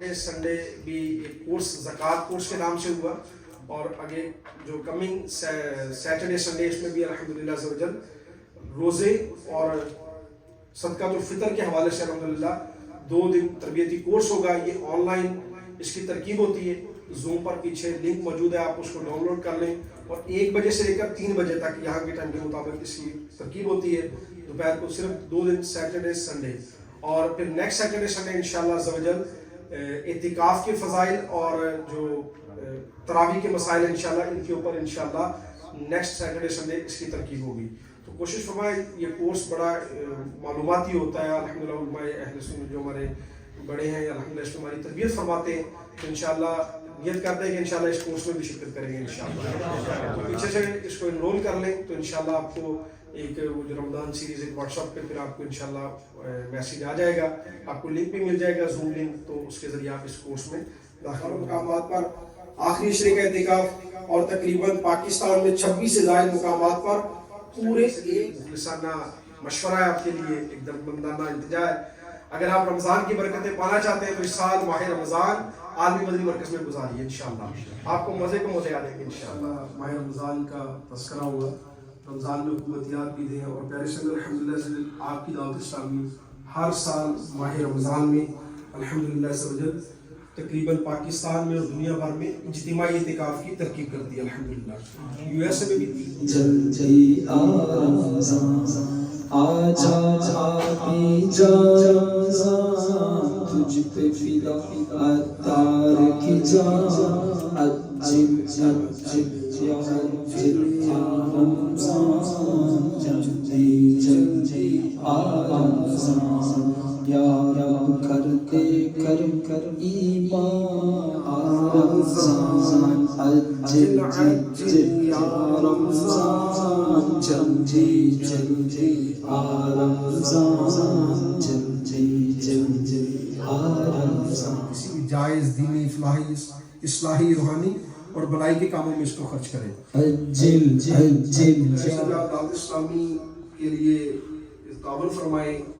Sunday بھی ایک course زکوٰۃ کورس کے نام سے ہوا، اور آگے جو کمنگ سیٹرڈے سنڈے اس میں بھی الحمدللہ عز و جل روزے اور صدقۃ الفطر کے حوالے سے الحمدللہ 2 دن تربیتی کورس ہوگا۔ یہ آن لائن اس کی ترکیب ہوتی ہے، زوم پر پیچھے لنک موجود ہے، آپ اس کو ڈاؤن لوڈ کر لیں، اور 1 بجے سے لے کر 3 بجے تک یہاں کے ٹائم کے مطابق اس کی ترکیب ہوتی ہے۔ دوپہر کو صرف 2 دن سیٹرڈے سنڈے، اور پھر نیکسٹ سیٹرڈے سنڈے انشاءاللہ عز و جل اعتکاف کے فضائل اور جو تراویح کے مسائل انشاءاللہ ان کے اوپر انشاءاللہ نیکسٹ سیٹرڈے سنڈے اس کی ترکیب ہوگی۔ تو کوشش فرمائے، یہ کورس بڑا معلوماتی ہوتا ہے، الحمدللہ علماء اہل سنت جو ہمارے بڑے ہیں الحمدللہ اس میں ہماری تربیت فرماتے ہیں، تو انشاءاللہ نیت کرتے ہیں کہ انشاءاللہ اس کورس میں بھی شرکت کریں گے انشاءاللہ۔ تو پیچھے سے اس کو انرول کر لیں، تو انشاءاللہ آپ کو ایک وہ جو رمضان سیریز ایک واٹس ایپ پہ پھر آپ کو انشاءاللہ میسیج آ جائے گا، آپ کو لنک بھی مل جائے گا زوم لنک، تو اس کے ذریعے آپ اس کورس میں داخل مقامات پر آخری عشرے کا اعتکاف، اور تقریباً پاکستان میں 26 سے زائد مقامات پر پورے ایک مخلصانہ مشورہ ہے آپ کے لیے، ایک درمندانہ التجا ہے۔ اگر آپ رمضان کی برکتیں پانا چاہتے ہیں تو اس سال ماہ رمضان عالمی مدنی مرکز میں گزاریے انشاءاللہ، آپ کو مزے کو مزے آ جائیں گے انشاءاللہ۔ ماہ رمضان کا تذکرہ ہوا، رمضان میں حکومتیات بھی دیں، اور پیارے سنگر الحمدللہ آپ کی دعوت اسلامی ہر سال ماہ رمضان میں الحمدللہ عز و جل تقریباً پاکستان میں اور دنیا بھر میں اجتماعی اعتکاف کی ترکیب کرتی ہے الحمدللہ۔ یو ایس اے میں بھی جلدی آ رمضان آجا پی جا رمضان، تجھ پہ فدا عطار کی جان، عجل عجل یا عجل یا رمضان، جلدی جلدی آ رمضان، یا رب کرتے کر ایمان آ رمضان، عجل عجل یا رمضان، جلدی جلدی آ رمضان، جلدی جلدی آ رمضان۔ کسی بھی جائز دینی اصلاحی روحانی اور بلائی کے کاموں میں اس کو خرچ کریں۔ عجل عجل دعوت اسلامی کے لیے تعاون فرمائیں۔